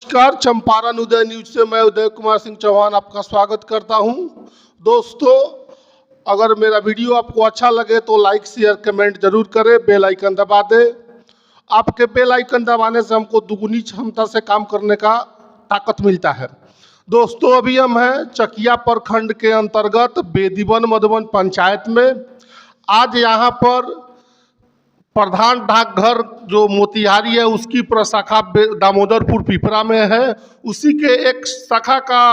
नमस्कार, चंपारण उदय न्यूज से मैं उदय कुमार सिंह चौहान आपका स्वागत करता हूं। दोस्तों, अगर मेरा वीडियो आपको अच्छा लगे तो लाइक शेयर कमेंट जरूर करें, बेल आइकन दबा दें। आपके बेल आइकन दबाने से हमको दुगुनी क्षमता से काम करने का ताकत मिलता है। दोस्तों, अभी हम हैं चकिया प्रखंड के अंतर्गत बेदीवन मधुबन पंचायत में। आज यहाँ पर प्रधान डाकघर जो मोतिहारी है उसकी प्रशाखा दामोदरपुर पिपरा में है। उसी के एक शाखा का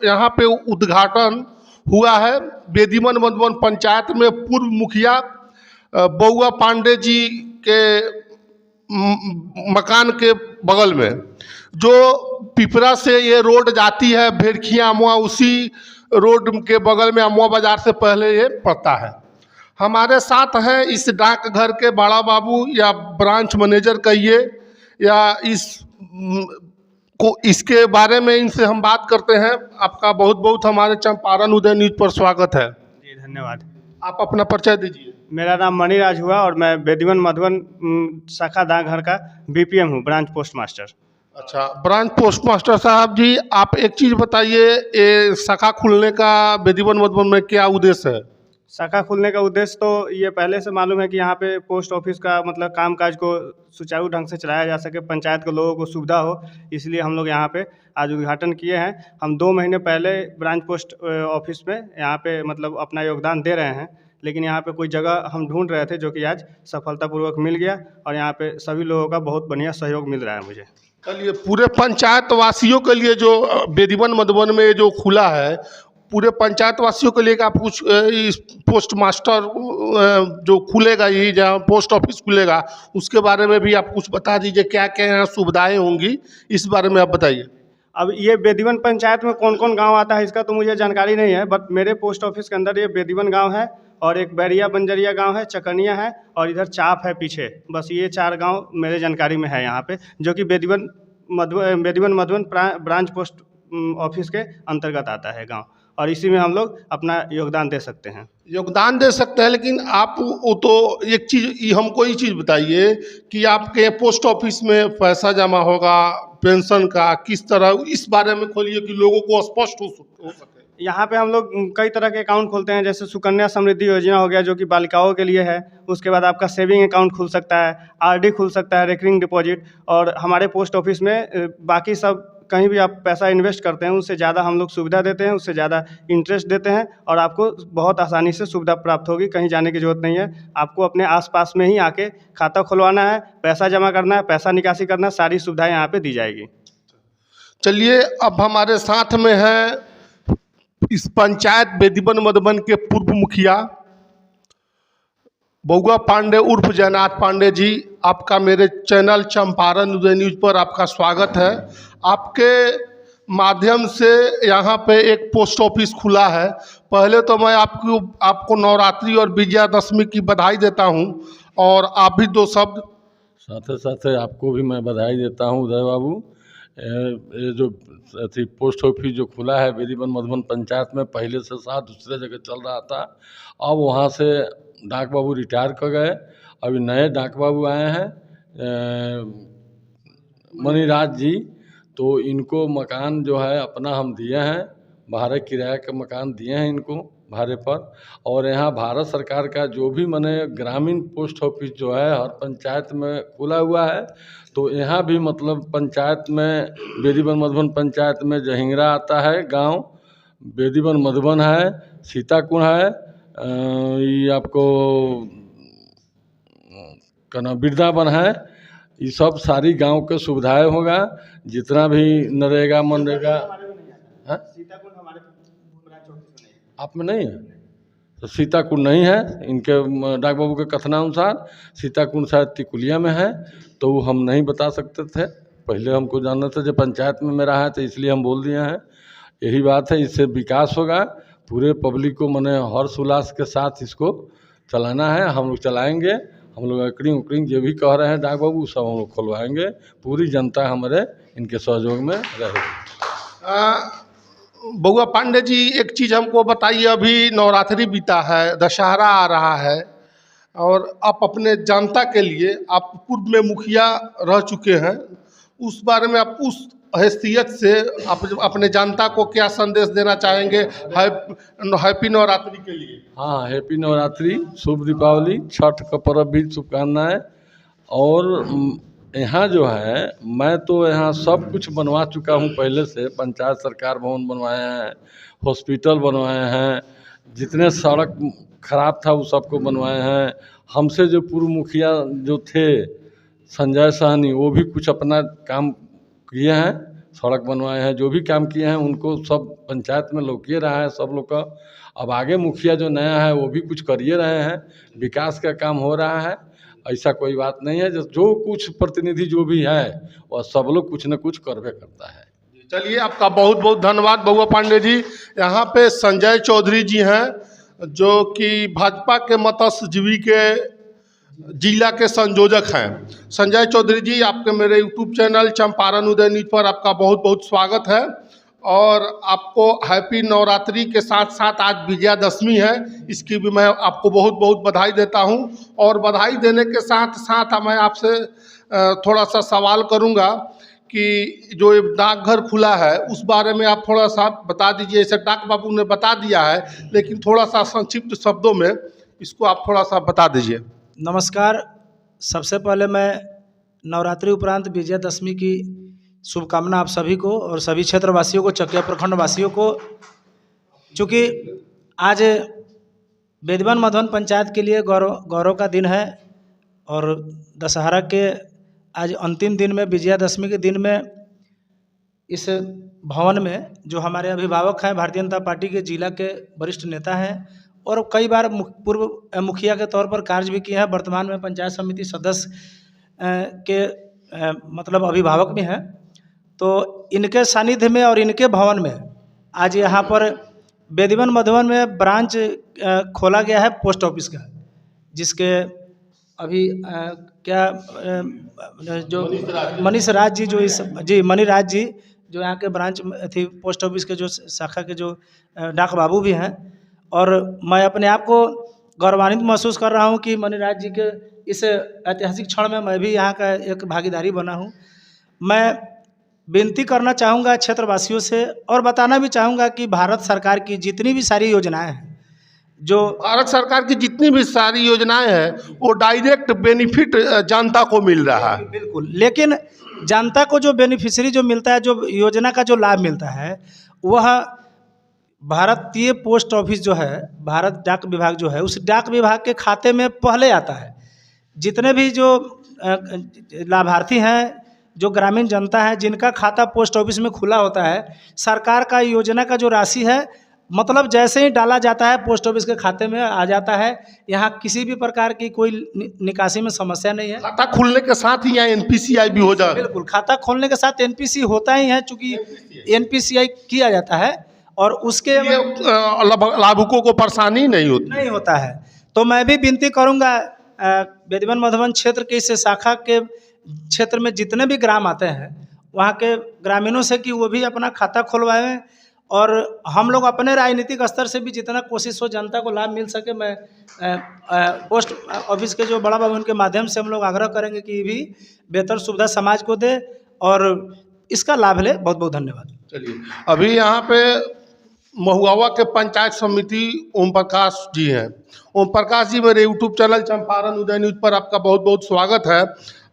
यहाँ पे उद्घाटन हुआ है। बेदीवन मधुबन पंचायत में पूर्व मुखिया बउआ पांडे जी के मकान के बगल में जो पिपरा से ये रोड जाती है भेड़खिया अमुआ, उसी रोड के बगल में अमुआ बाजार से पहले ये पड़ता है। हमारे साथ हैं इस डाकघर के बड़ा बाबू या ब्रांच मैनेजर कहिए या इसके बारे में इनसे हम बात करते हैं। आपका बहुत बहुत हमारे चंपारण उदय न्यूज पर स्वागत है। जी धन्यवाद। आप अपना परिचय दीजिए। मेरा नाम मणिराज हुआ और मैं बेदीवन मधुबन शाखा डाकघर का बीपीएम हूँ, ब्रांच पोस्ट मास्टर। अच्छा, ब्रांच पोस्ट मास्टर साहब जी, आप एक चीज़ बताइए, ये शाखा खुलने का बेदीवन मधुबन में क्या उद्देश्य है? शाखा खुलने का उद्देश्य तो ये पहले से मालूम है कि यहाँ पे पोस्ट ऑफिस का मतलब कामकाज को सुचारू ढंग से चलाया जा सके, पंचायत के लोगों को सुविधा हो, इसलिए हम लोग यहाँ पे आज उद्घाटन किए हैं। हम 2 महीने पहले ब्रांच पोस्ट ऑफिस में यहाँ पे मतलब अपना योगदान दे रहे हैं, लेकिन यहाँ पे कोई जगह हम ढूंढ रहे थे जो कि आज सफलतापूर्वक मिल गया और यहाँ पे सभी लोगों का बहुत बढ़िया सहयोग मिल रहा है मुझे। चलिए, पूरे पंचायत वासियों के लिए जो बेदीवन मधुबन में जो खुला है, पूरे पंचायत वासियों के लिए आप कुछ इस पोस्ट मास्टर जो खुलेगा, ये जहाँ पोस्ट ऑफिस खुलेगा उसके बारे में भी आप कुछ बता दीजिए, क्या क्या यहाँ सुविधाएं होंगी, इस बारे में आप बताइए। अब ये बेदीवन पंचायत में कौन कौन गांव आता है इसका तो मुझे जानकारी नहीं है, बट मेरे पोस्ट ऑफिस के अंदर ये बेदीवन गांव है और एक बैरिया बंजरिया गांव है, चकनिया है और इधर चाप है पीछे। बस ये 4 गांव मेरे जानकारी में है यहाँ पे, जो कि बेदीवन मधुबन ब्रांच पोस्ट ऑफिस के अंतर्गत आता है गांव, और इसी में हम लोग अपना योगदान दे सकते हैं। योगदान दे सकते हैं, लेकिन आप वो तो एक चीज़ हमको ये चीज़ बताइए कि आपके पोस्ट ऑफिस में पैसा जमा होगा पेंशन का, किस तरह, इस बारे में खोलिए कि लोगों को स्पष्ट हो सके। यहाँ पे हम लोग कई तरह के अकाउंट खोलते हैं, जैसे सुकन्या समृद्धि योजना हो गया जो कि बालिकाओं के लिए है। उसके बाद आपका सेविंग अकाउंट खुल सकता है, आरडी खुल सकता है, रेकरिंग डिपॉजिट, और हमारे पोस्ट ऑफिस में बाकी सब कहीं भी आप पैसा इन्वेस्ट करते हैं उससे ज़्यादा हम लोग सुविधा देते हैं, उससे ज़्यादा इंटरेस्ट देते हैं और आपको बहुत आसानी से सुविधा प्राप्त होगी। कहीं जाने की ज़रूरत नहीं है, आपको अपने आसपास में ही आके खाता खुलवाना है, पैसा जमा करना है, पैसा निकासी करना है, सारी सुविधाएं यहाँ पे दी जाएगी। चलिए, अब हमारे साथ में है इस पंचायत बेदीवन मधुबन के पूर्व मुखिया बउआ पांडे उर्फ जयनाथ पांडे जी। आपका मेरे चैनल चंपारण उदय न्यूज पर आपका स्वागत है। आपके माध्यम से यहाँ पे एक पोस्ट ऑफिस खुला है। पहले तो मैं आपको नवरात्रि और विजयादशमी की बधाई देता हूँ, और आप भी 2 शब्द। साथ साथ आपको भी मैं बधाई देता हूँ उदय बाबू। ये जो पोस्ट ऑफिस जो खुला है बेदीवन मधुबन पंचायत में, पहले से साथ दूसरे जगह चल रहा था, अब वहाँ से डाक बाबू रिटायर कर गए, अभी नए डाक बाबू आए हैं मणिराज जी। तो इनको मकान जो है अपना हम दिए हैं, भाड़े किराए का मकान दिए हैं इनको भाड़े पर। और यहाँ भारत सरकार का जो भी माने ग्रामीण पोस्ट ऑफिस जो है हर पंचायत में खुला हुआ है, तो यहाँ भी मतलब पंचायत में बेदीवन मधुबन पंचायत में जहिंगरा आता है गांव, बेदीवन मधुबन है, सीताकुंड है, ये आपको कना वृंदावन है, ये सब सारी गांव के सुविधाएं होगा। जितना भी नरेगा मनरेगा आप में नहीं है, तो सीताकुंड नहीं है, इनके डाक बाबू के कथनानुसार सीताकुंड शायद तिकुलिया में है, तो वो हम नहीं बता सकते थे। पहले हमको जानना था, जब पंचायत में मेरा है तो इसलिए हम बोल दिए हैं। यही बात है, इससे विकास होगा, पूरे पब्लिक को मने हर्ष उल्लास के साथ इसको चलाना है। हम लोग चलाएँगे, हम लोग एकरिंग उकरिंग जो भी कह रहे हैं डाक बाबू सब हम लोग खुलवाएँगे। पूरी जनता हमारे इनके सहयोग में रहेगी। बउआ पांडे जी, एक चीज़ हमको बताइए, अभी नवरात्रि बीता है, दशहरा आ रहा है, और आप अपने जनता के लिए, आप पूर्व में मुखिया रह चुके हैं, उस बारे में आप उस हैसियत से अपने जनता को क्या संदेश देना चाहेंगे हैप्पी नवरात्रि के लिए? हाँ, हैप्पी नवरात्रि, शुभ दीपावली, छठ का पर्व भी शुभकामनाएं। और यहाँ जो है, मैं तो यहाँ सब कुछ बनवा चुका हूँ पहले से। पंचायत सरकार भवन बनवाए हैं, हॉस्पिटल बनवाए हैं, जितने सड़क खराब था वो सबको बनवाए हैं। हमसे जो पूर्व मुखिया जो थे संजय साहनी, वो भी कुछ अपना काम किए हैं, सड़क बनवाए हैं, जो भी काम किए हैं उनको सब पंचायत में लौकिए रहा है सब लोग का। अब आगे मुखिया जो नया है वो भी कुछ करिए रहे हैं, विकास का काम हो रहा है। ऐसा कोई बात नहीं है, जो कुछ प्रतिनिधि जो भी है वह सब लोग कुछ न कुछ करवे करता है। चलिए, आपका बहुत बहुत धन्यवाद बउआ पांडे जी। यहाँ पे संजय चौधरी जी हैं, जो कि भाजपा के मत्स्यजीवी के जिला के संयोजक हैं। संजय चौधरी जी, आपके मेरे यूट्यूब चैनल चंपारण उदय न्यूज पर आपका बहुत बहुत स्वागत है। और आपको हैप्पी नवरात्रि के साथ साथ आज विजयादशमी है, इसकी भी मैं आपको बहुत बहुत बधाई देता हूं। और बधाई देने के साथ साथ मैं आपसे थोड़ा सा सवाल करूंगा कि जो ये डाकघर खुला है उस बारे में आप थोड़ा सा बता दीजिए। जैसे डाक बाबू ने बता दिया है, लेकिन थोड़ा सा संक्षिप्त शब्दों में इसको आप थोड़ा सा बता दीजिए। नमस्कार। सबसे पहले मैं नवरात्रि उपरांत विजयादशमी की शुभकामना आप सभी को और सभी क्षेत्रवासियों को, चकिया प्रखंड वासियों को। चूँकि आज बेदवन मधवन पंचायत के लिए गौरव का दिन है और दशहरा के आज अंतिम दिन में, विजयादशमी के दिन में, इस भवन में जो हमारे अभिभावक हैं, भारतीय जनता पार्टी के जिला के वरिष्ठ नेता हैं और कई बार पूर्व मुखिया के तौर पर कार्य भी किए हैं, वर्तमान में पंचायत समिति सदस्य के मतलब अभिभावक भी हैं। तो इनके सानिध्य में और इनके भवन में आज यहाँ पर बेदवन मधुबन में ब्रांच खोला गया है पोस्ट ऑफिस का, जिसके अभी जो मनीष राज जी मनी राज जी जो यहाँ के ब्रांच थी पोस्ट ऑफिस के जो शाखा के जो डाक बाबू भी हैं। और मैं अपने आप को गौरवान्वित महसूस कर रहा हूँ कि मनी राज जी के इस ऐतिहासिक क्षण में मैं भी यहाँ का एक भागीदारी बना हूँ। मैं विनती करना चाहूँगा क्षेत्रवासियों से और बताना भी चाहूँगा कि भारत सरकार की जितनी भी सारी योजनाएं हैं, जो भारत सरकार की जितनी भी सारी योजनाएं हैं वो डायरेक्ट बेनिफिट जनता को मिल रहा है। बिल्कुल, लेकिन जनता को जो बेनिफिशियरी जो मिलता है, जो योजना का जो लाभ मिलता है, वह भारतीय पोस्ट ऑफिस जो है, भारत डाक विभाग जो है, उस डाक विभाग के खाते में पहले आता है। जितने भी जो लाभार्थी हैं, जो ग्रामीण जनता है, जिनका खाता पोस्ट ऑफिस में खुला होता है, सरकार का योजना का जो राशि है, मतलब जैसे ही डाला जाता है पोस्ट ऑफिस के खाते में आ जाता है। यहाँ किसी भी प्रकार की कोई निकासी में समस्या नहीं है। खाता खुलने के साथ ही यहाँ एनपीसीआई भी हो जाए। बिल्कुल, खाता खोलने के साथ एनपीसी होता ही है, चूँकि एनपीसीआई किया जाता है और उसके लाभुकों को परेशानी नहीं होता है। तो मैं भी विनती करूँगा बेदवन मधुबन क्षेत्र के इस शाखा के क्षेत्र में जितने भी ग्राम आते हैं, वहाँ के ग्रामीणों से कि वो भी अपना खाता खुलवाएं और हम लोग अपने राजनीतिक स्तर से भी जितना कोशिश हो जनता को लाभ मिल सके, मैं पोस्ट ऑफिस के जो बड़ा बाबू के माध्यम से हम लोग आग्रह करेंगे कि भी बेहतर सुविधा समाज को दे और इसका लाभ ले। बहुत बहुत धन्यवाद। चलिए, अभी यहाँ पे महुआवा के पंचायत समिति ओम प्रकाश जी हैं। ओम प्रकाश जी, मेरे यूट्यूब चैनल चंपारण उदय न्यूज पर आपका बहुत बहुत स्वागत है।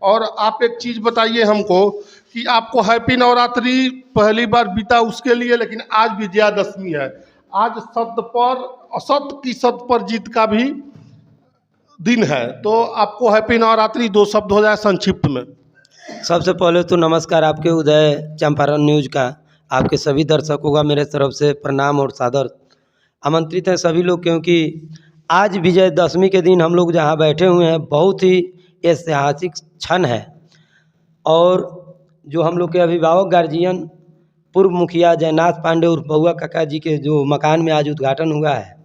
और आप एक चीज़ बताइए हमको कि आपको हैप्पी नवरात्रि पहली बार बीता उसके लिए, लेकिन आज विजयादशमी है। आज असत्य की सत्य पर जीत का भी दिन है, तो आपको हैप्पी नवरात्रि 2 शब्द हो जाए संक्षिप्त में। सबसे पहले तो नमस्कार आपके उदय चंपारण न्यूज का, आपके सभी दर्शकों का मेरे तरफ से प्रणाम और सादर आमंत्रित है सभी लोग, क्योंकि आज विजयदशमी के दिन हम लोग जहाँ बैठे हुए हैं बहुत ही ऐतिहासिक क्षण है। और जो हम लोग के अभिभावक गार्जियन पूर्व मुखिया जयनाथ पांडे और बउआ काका जी के जो मकान में आज उद्घाटन हुआ है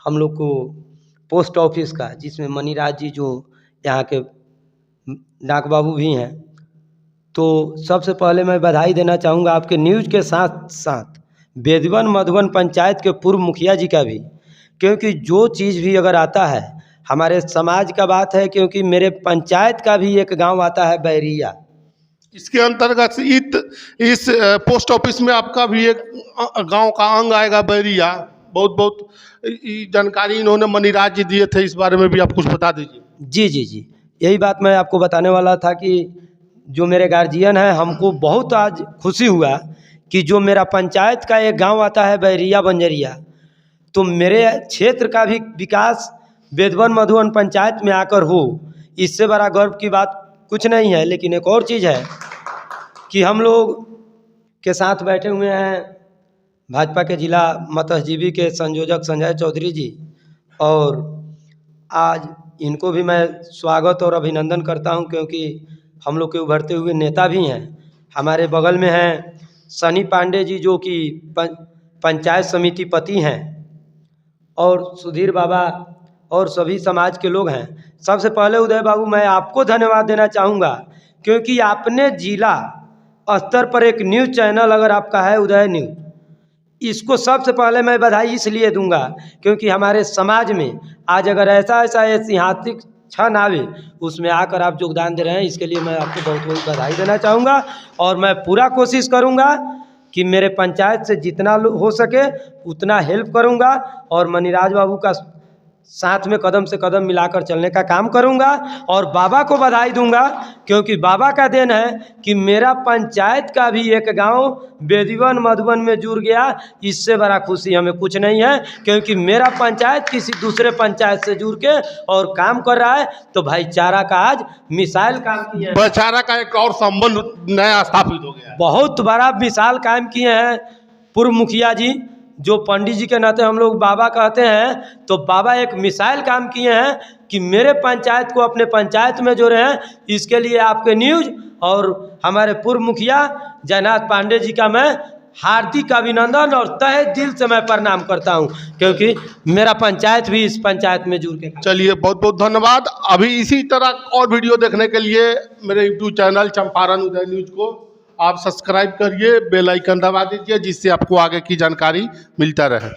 हम लोग को पोस्ट ऑफिस का, जिसमें मनीराज जी जो यहाँ के डाक बाबू भी हैं, तो सबसे पहले मैं बधाई देना चाहूँगा आपके न्यूज़ के साथ साथ बेदवन मधुबन पंचायत के पूर्व मुखिया जी का भी, क्योंकि जो चीज़ भी अगर आता है हमारे समाज का बात है, क्योंकि मेरे पंचायत का भी एक गांव आता है बैरिया। इसके अंतर्गत ईद इस पोस्ट ऑफिस में आपका भी एक गांव का अंग आएगा बैरिया। बहुत बहुत जानकारी इन्होंने मनीराज जी दिए थे, इस बारे में भी आप कुछ बता दीजिए। जी जी जी, यही बात मैं आपको बताने वाला था कि जो मेरे गार्जियन हैं, हमको बहुत आज खुशी हुआ कि जो मेरा पंचायत का एक गांव आता है बैरिया बंजरिया, तो मेरे क्षेत्र का भी विकास बेदवन मधुवन पंचायत में आकर हो, इससे बड़ा गर्व की बात कुछ नहीं है। लेकिन एक और चीज़ है कि हम लोग के साथ बैठे हुए हैं भाजपा के जिला मतहजीबी के संयोजक संजय चौधरी जी, और आज इनको भी मैं स्वागत और अभिनंदन करता हूं, क्योंकि हम लोग के उभरते हुए नेता भी हैं। हमारे बगल में हैं सनी पांडे जी, जो कि पंचायत समिति पति हैं, और सुधीर बाबा और सभी समाज के लोग हैं। सबसे पहले उदय बाबू, मैं आपको धन्यवाद देना चाहूँगा, क्योंकि आपने जिला स्तर पर एक न्यूज़ चैनल अगर आपका है उदय न्यूज़, इसको सबसे पहले मैं बधाई इसलिए दूंगा क्योंकि हमारे समाज में आज अगर ऐसा ऐतिहासिक क्षण आवे, उसमें आकर आप योगदान दे रहे हैं, इसके लिए मैं आपको बहुत बहुत बधाई देना चाहूँगा। और मैं पूरा कोशिश करूँगा कि मेरे पंचायत से जितना हो सके उतना हेल्प करूँगा, और मनीराज बाबू का साथ में कदम से कदम मिलाकर चलने का काम करूंगा। और बाबा को बधाई दूंगा, क्योंकि बाबा का देन है कि मेरा पंचायत का भी एक गांव बेदीवन मधुबन में जुड़ गया। इससे बड़ा खुशी हमें कुछ नहीं है, क्योंकि मेरा पंचायत किसी दूसरे पंचायत से जुड़ के और काम कर रहा है, तो भाईचारा का आज मिसाल काम किए हैं। भाईचारा का एक और संबंध नया स्थापित हो गया है। बहुत बड़ा मिसाल कायम किए हैं पूर्व मुखिया जी, जो पंडित जी के नाते हम लोग बाबा कहते हैं, तो बाबा एक मिसाइल काम किए हैं कि मेरे पंचायत को अपने पंचायत में जोड़े हैं। इसके लिए आपके न्यूज़ और हमारे पूर्व मुखिया जयनाथ पांडे जी का मैं हार्दिक अभिनंदन और तहे दिल से मैं प्रणाम करता हूं, क्योंकि मेरा पंचायत भी इस पंचायत में जुड़ के। चलिए, बहुत बहुत धन्यवाद। अभी इसी तरह और वीडियो देखने के लिए मेरे यूट्यूब चैनल चंपारण उदय न्यूज़ को आप सब्सक्राइब करिए, बेल आइकन दबा दीजिए, जिससे आपको आगे की जानकारी मिलता रहे।